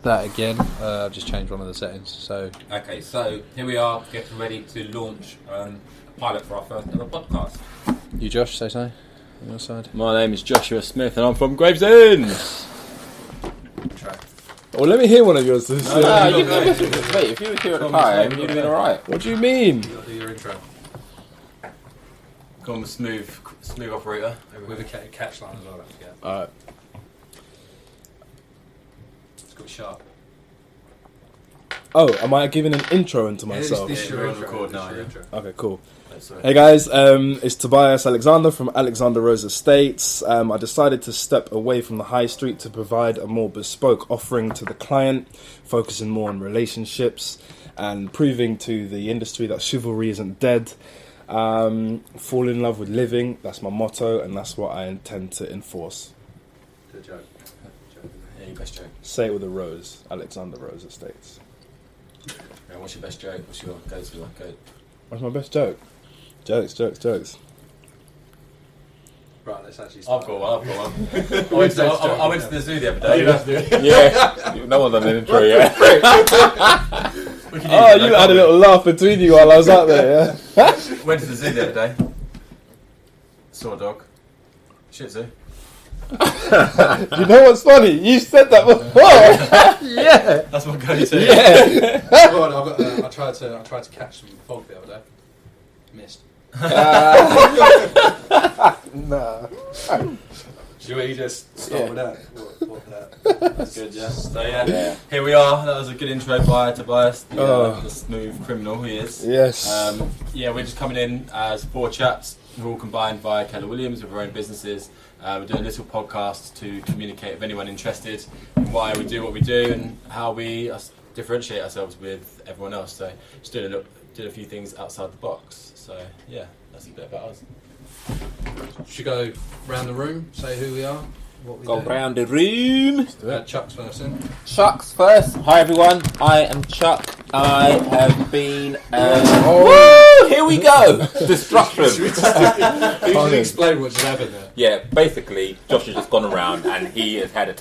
that again. I've just changed one of the settings. So Okay, so here we are, getting ready to launch a pilot for our first ever podcast. you, Josh, say something on your side. My name is Joshua Smith and I'm from Gravesend. Well, let me hear one of yours. Wait, if you were here at the time, you'd have been alright. What do you mean? You gotta do your intro Go on with smooth operator. with a catch line as well. Don't forget. Alright. It's got sharp. Oh, am I giving an intro into myself? This is your we're on intro. record This is now, your yeah. intro. Okay, cool. Sorry. Hey guys, it's Tobias Alexander from Alexander Rose Estates. I decided to step away from the high street to provide a more bespoke offering to the client, focusing more on relationships and proving to the industry that chivalry isn't dead. Fall in love with living, that's my motto, and that's what I intend to enforce. Good joke. Yeah, your best joke. Say it with a rose, Alexander Rose Estates. Yeah, what's your best joke? What's your go-to? What's my best joke? Jokes. Right, let's actually I've start. got one. I went to the zoo the other day. Yeah, no one's done an intro yet. Oh, you had a little laugh between you while I was out there, yeah? Went to the zoo the other day. Saw a dog. Shih Tzu. You know what's funny? You said that before. Yeah. That's my go-to. Yeah. Go on, I tried to catch some fog the other day. Missed. Nah. Should we just start with that? What that? That's good, yeah. So yeah, here we are. That was a good intro by Tobias, the smooth criminal he is. Yes. Yeah, we're just coming in as four chaps. We're all combined by Keller Williams with our own businesses. We're doing a little podcast to communicate with anyone interested in why we do what we do and how we differentiate ourselves with everyone else. So just did a few things outside the box. So yeah, that's a bit about us. Should go round the room, say who we are, what we Go do. round the room. Chuck's first in. Chuck's first. Hi everyone, I am Chuck. I have been. Woo! Here we go. Destruction. Can you explain what just happened there? Yeah, basically, Josh has just gone around and he has had a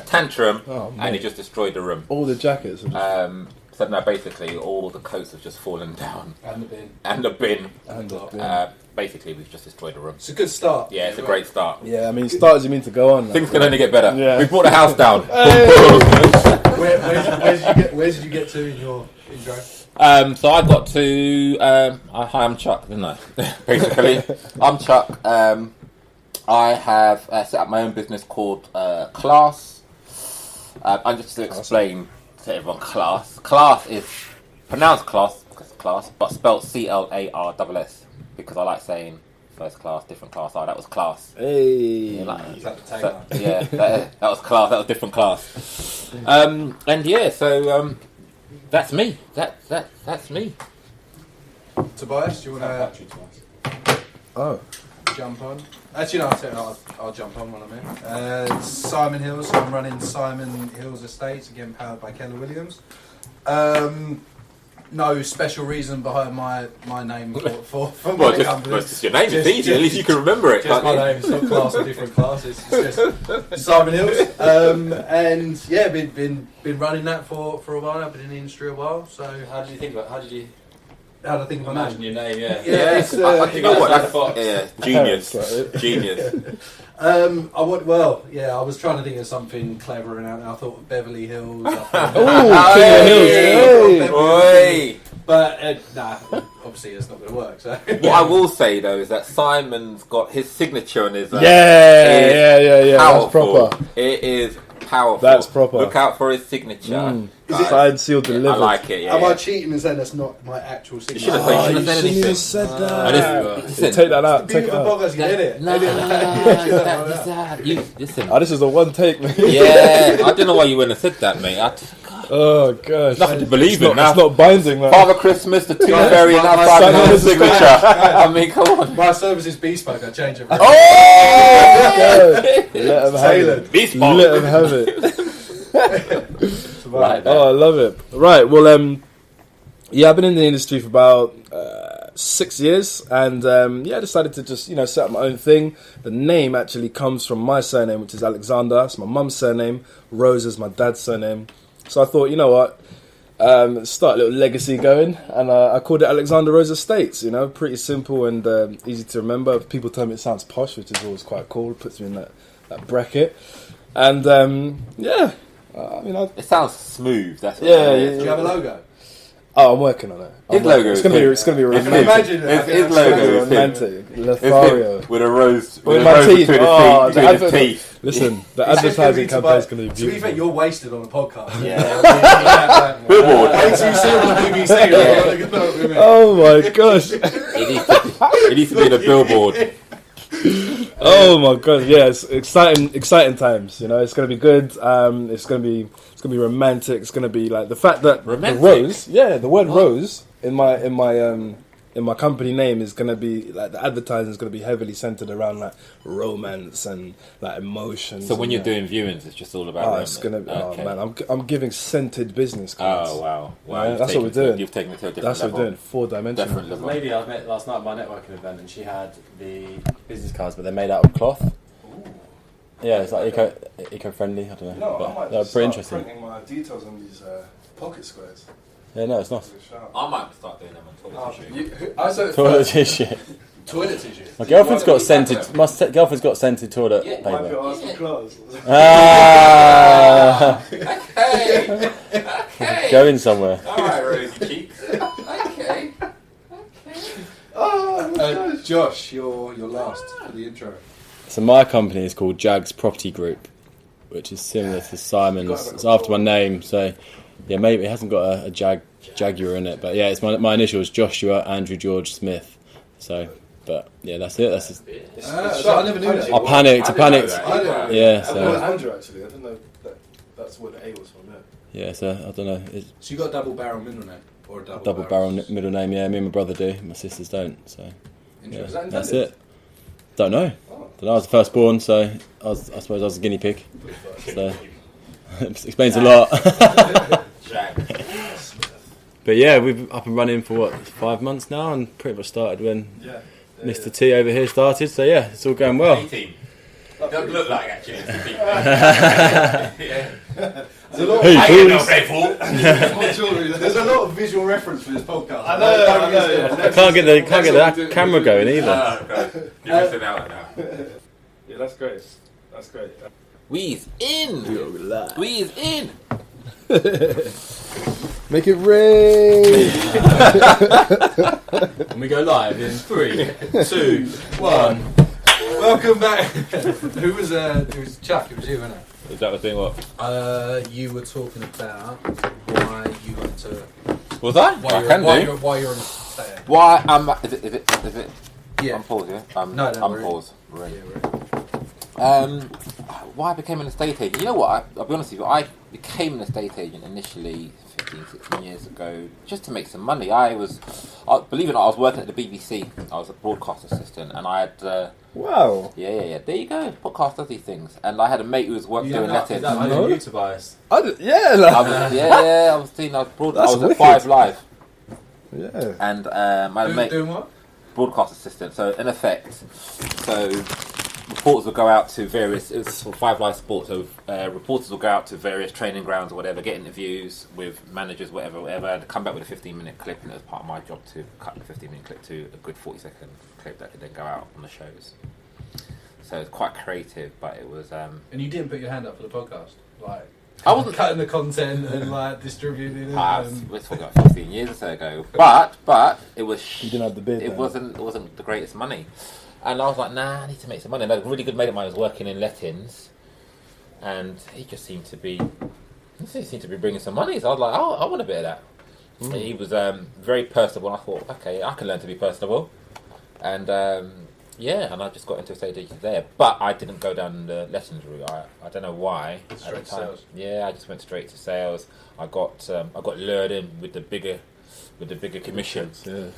tantrum, Oh, man. and he just destroyed the room. All the jackets. Are just So now basically all the coats have just fallen down, And the bin. and the bin. and up, yeah. Basically, we've just destroyed the room. It's a good start. Yeah, it's a great start. Yeah, I mean, start as you mean to go on. Things can only get better. Yeah. We brought the house down. Where did you get to in your intro? So I got to. Hi, I'm Chuck, didn't I? Basically, I'm Chuck. I have set up my own business called Class. I'm just to explain to everyone, Class. Class is pronounced class, but spelled CLARSS because I like saying first class, different class. Oh, that was class. Hey. Is that the tagline? Yeah, that was class. That was different class. And yeah, so that's me. That's me. Tobias, do you want to Oh. jump on? Actually, no, I'll jump on when I'm in. Simon Hills, I'm running Simon Hills Estates, again powered by Keller Williams. No special reason behind my name for my company. Well, just your name. It's easy. At least you can remember it. Just Can't my you? name, it's not class or different classes. It's just Simon Hills. And yeah, been running that for a while. I've been in the industry a while. So How did you think about? How did you how do I think of my imagine name? your name? Yeah. Yeah, it's, You know what? That's genius. Genius. I was trying to think of something clever, and I thought Beverly Hills. King of the Hills. Hey. Oi. But obviously it's not going to work. So What I will say though is that Simon's got his signature on his. Yeah. Powerful. That's proper. It is powerful. That's proper. Look out for his signature. Signed, sealed, I delivered. like it. Yeah. am I cheating and saying that's not my actual You signature? should have said, You anything. shouldn't even said And that. listen, Take that out. Take it Beautiful out. podcast, you edit it. No, Edit that. you listen. Oh, this is a one take, mate. Yeah, I don't know why you wouldn't have said that, mate. Oh gosh. Nothing to believe It's in now. not binding, man. Father Christmas, the tooth fairy, and my that Simon son Hill's is signature. I mean, come on. My service is bespoke. I change it. Oh! Let him have it. Beast Let him have it. Right, Oh, I love it. Right, well, yeah, I've been in the industry for about 6 years, and I decided to just set up my own thing. The name actually comes from my surname, which is Alexander. It's my mum's surname. Rose is my dad's surname. So I thought, you know what, start a little legacy going, and I called it Alexander Rose Estates. Pretty simple and easy to remember. People tell me it sounds posh, which is always quite cool. It puts me in that bracket, and it sounds smooth. That's what Do you have a logo? Oh, I'm working on it. His logo It's gonna be. It's gonna be I can imagine it. His logo is romantic. him. Lothario. With a rose. With a my rose teeth. between his teeth. Listen, the advertising campaign is going to be To be beautiful. fair, you're wasted on a podcast. Yeah. Billboard. Wait till you see it on the BBC. Oh my gosh! It needs to be in a billboard. Oh my god! Yeah, it's exciting times. It's going to be good. It's going to be romantic. It's going to be like the fact that Romantic? the rose. Yeah, the word rose in my company name is going to be like the advertising is going to be heavily centered around like romance and like emotions. So when and, you're doing viewings, it's just all about. oh, romance. it's gonna be. Okay. Oh man, I'm giving scented business cards. Oh wow! Yeah, You've that's what we're taken it- doing. You've taken it to a different That's what level. we're doing. 4-dimensional. Different level. Lady I met last night at my networking event, and she had the business cards, but they're made out of cloth. Yeah, it's like eco-friendly. I don't know, but they're pretty interesting. printing my details on these pocket squares. Yeah, no, it's nice. I might start doing them on toilet tissue. I said Toilet tissue. toilet tissue. My girlfriend's got scented. My girlfriend's got scented toilet paper. ass for clothes. Ah, Okay. Okay. going somewhere. All right, rosy cheeks. Okay. Josh, you're last for the intro. So my company is called Jags Property Group, which is similar to Simon's. It's after my name, so yeah, maybe it hasn't got a Jaguar in it, but yeah, it's my initials, Joshua Andrew George Smith. So, but yeah, that's it. That's just, So I never knew that. I panicked. I didn't know that. I don't know. Yeah, Well, so Andrew actually. I didn't know that's where the A was from. yeah, so I don't know. It's So you got a double barrel middle name or a double barrel middle name. Yeah, me and my brother do. My sisters don't. So yeah, Interesting. that's it. Don't know. I was the firstborn, so I suppose I was a guinea pig. So it explains a lot. But yeah, we've been up and running for 5 months now, and pretty much started when Mr. T over here started. So yeah, it's all going well. 18. Don't look like actually. There's a lot Hey, of, fools. there's a lot of visual reference for this podcast. I know. I can't get the camera going either. You're missing out now. Yeah, that's great. That's great. We's in. We's in. Make it rain. And we go live in 3, 2, 1. Welcome back. Who was Chuck? It was you, wasn't it? Is that the thing? What? You were talking about why you went to Was I? I can do. why you're in stay. Why am I? Is it? Yeah. I'm paused, yeah? No, I'm we're in. paused. We're in. Yeah, right. Why I became an estate agent? You know what? I'll be honest with you. I became an estate agent initially 15, 16 years ago just to make some money. Believe it or not, I was working at the BBC. I was a broadcast assistant, and I had. Wow. Yeah. There you go. Podcast does these things, and I had a mate who was doing lettings. I No. know you, Tobias. I was That's at wicked. 5 Live, Yeah. and my mate. Doing what? Broadcast assistant. So in effect, reporters will go out to various. It's for 5 Live Sports. So reporters will go out to various training grounds or whatever, get interviews with managers, whatever, and come back with a 15-minute clip. And it was part of my job to cut the 15-minute clip to a good 40-second clip that could then go out on the shows. So it's quite creative, but it was. And you didn't put your hand up for the podcast, like I wasn't cutting the content and like distributing it. We're talking about 15 years or so ago, but it was. You didn't have the bid. It wasn't the greatest money. And I was like, nah, I need to make some money. And a really good mate of mine was working in lettings, and he just seemed to be bringing some money. So I was like, oh, I want a bit of that. And he was very personable, and I thought, okay, I can learn to be personable. And and I just got into estate agency there. But I didn't go down the lettings route. I don't know why. Straight at the to time. sales. Yeah, I just went straight to sales. I got lured in with the bigger commissions. Yeah.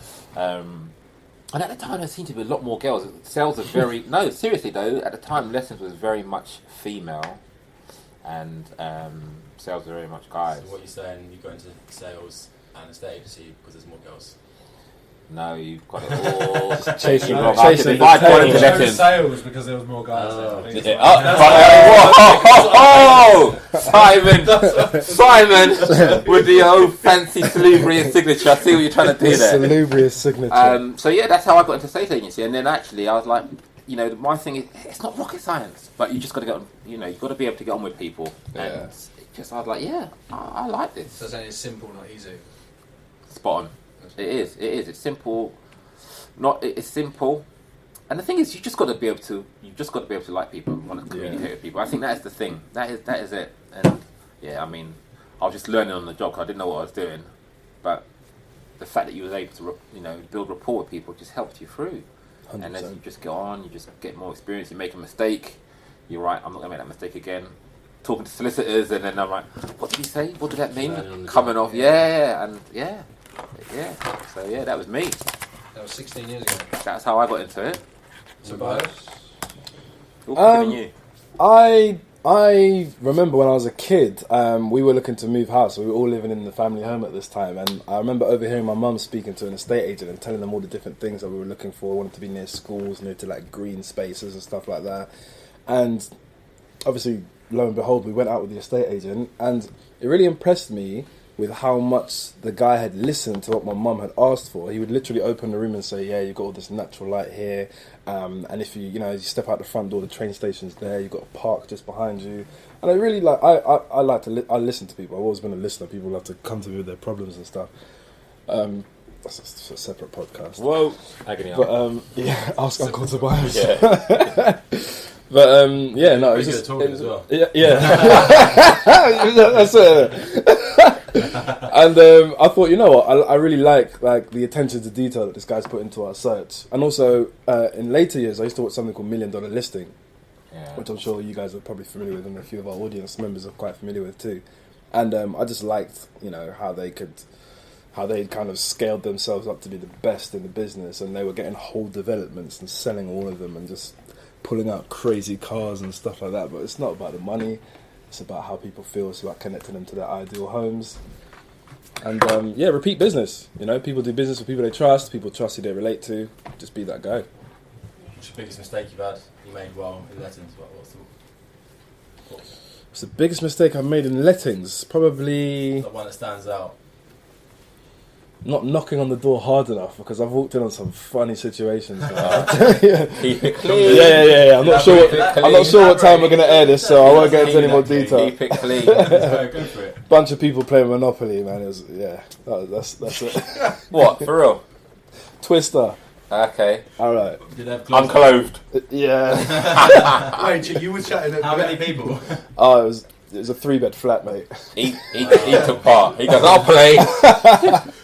And at the time, there seemed to be a lot more girls. Sales are very... No, seriously, though. At the time, lessons was very much female. And sales were very much guys. So what you're saying, you got into sales and estate agency because there's more girls? No, you've got it all. Chasing Rob, the I could divide tail. one into Chose letters. sales because there was more guys there. I think it's Yeah. Simon with the old fancy salubrious signature. I see what you're trying to do there. Salubrious signature. So yeah, that's how I got into state agency, and then actually I was like, you know, my thing is it's not rocket science, but you just got to get on. You know, you've got to be able to get on with people. And Yeah. just I was like, yeah, I like this. So saying it's simple, not easy. Spot on. It is. It's simple. It's simple. And the thing is, you just got to be able to like people, want to communicate with people. I think that is the thing. That is it. And yeah, I mean, I was just learning on the job 'cause I didn't know what I was doing, but the fact that you was able to, build rapport with people just helped you through. 100%. And as you just go on, you just get more experience. You make a mistake, you're right. I'm not gonna make that mistake again. Talking to solicitors, and then I'm like, what did he say? What did that mean? Coming off, yeah. So yeah, that was me. That was 16 years ago. That's how I got into it. So both. You. I remember when I was a kid, we were looking to move house. We were all living in the family home at this time, and I remember overhearing my mum speaking to an estate agent and telling them all the different things that we were looking for. We wanted to be near schools, near to like green spaces and stuff like that. And obviously, lo and behold, we went out with the estate agent, and it really impressed me with how much the guy had listened to what my mum had asked for. He would literally open the room and say, yeah, you've got all this natural light here, and if you step out the front door, the train station's there, you've got a park just behind you. And I really I listen to people. I've always been a listener. People have to come to me with their problems and stuff. That's a separate podcast. Whoa, agony. But yeah, ask Uncle Tobias. Yeah. But yeah, no, Pretty good at talking as well. Yeah. That's it. And I thought, you know what, I really like the attention to detail that this guy's put into our search. And also, in later years, I used to watch something called $1 Million Listing, which I'm sure you guys are probably familiar with, and a few of our audience members are quite familiar with too. And I just liked, how they kind of scaled themselves up to be the best in the business, and they were getting whole developments and selling all of them and just pulling out crazy cars and stuff like that. But it's not about the money, it's about how people feel. It's about connecting them to their ideal homes. And repeat business. People do business with people they trust, people trust who they relate to. Just be that guy. What's the biggest mistake you made while in lettings? What's the biggest mistake I've made in lettings? Probably The one that stands out. not knocking on the door hard enough, because I've walked in on some funny situations. Keep it clean. Yeah. I'm not sure what time we're going to air this, so I won't get into any more detail. Keep it clean. Go for it. Bunch of people playing Monopoly, man. That's it. What, for real? Twister. Okay. All right. Did they have clothes? Unclothed. Yeah. Wait, you were chatting at How many people? Oh, it was a 3-bed flat, mate. He took part. He goes, I'll play.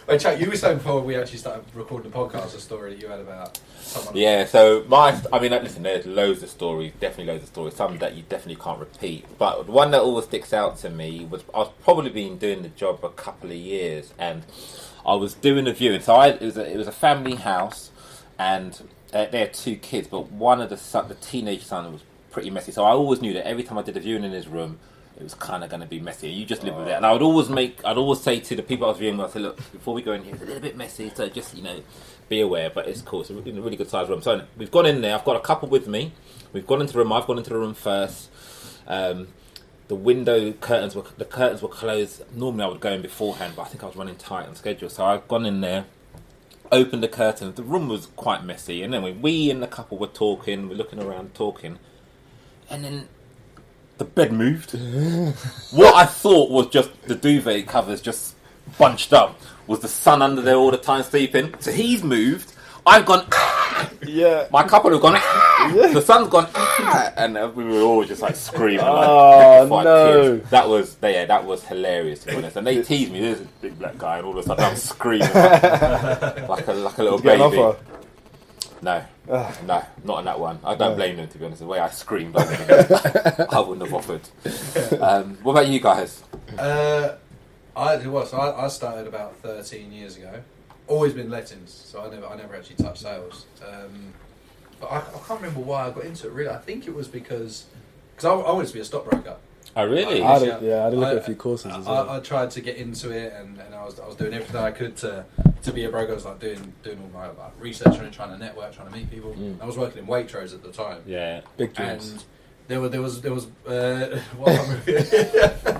Wait, chat, you were saying before we actually started recording the podcast a story that you had about someone. Yeah, so listen, there's loads of stories, definitely loads of stories, some that you definitely can't repeat. But the one that always sticks out to me was, I was probably been doing the job a couple of years, and I was doing a viewing. So it was a family house, and they had 2 kids, but one of the teenage son was pretty messy. So I always knew that every time I did a viewing in his room, it was kind of going to be messy. You just live with it. And I'd always say to the people I was viewing, I'd say, look, before we go in here, it's a little bit messy, so just, be aware. But it's cool. It's a really good sized room. So we've gone in there. I've got a couple with me. We've gone into the room. I've gone into the room first. The curtains were closed. Normally I would go in beforehand, but I think I was running tight on schedule. So I've gone in there, opened the curtains. The room was quite messy. And then we and the couple were talking. We're looking around talking. And then the bed moved. What I thought was just the duvet covers just bunched up. Was the son under there all the time sleeping? So he's moved. I've gone. Yeah. My couple have gone. The son's gone. And we were all just like screaming. Oh, like no. kids. That was hilarious, to be honest. And they teased me. There's a big black guy, and all of a sudden I'm screaming like a little Get an baby. offer? No, not on that one. I don't blame them, to be honest. The way I screamed, I wouldn't have offered. What about you guys? I started about 13 years ago. Always been lettings, so I never actually touched sales. But I can't remember why I got into it. Really, I think it was because I wanted to be a stockbroker. Oh, really? I did look at a few courses as well. I tried to get into it, and I was doing everything I could to be a broker. I was like doing all my like research on it, trying to network, trying to meet people. I was working in Waitrose at the time. Yeah. Big dreams. And there was what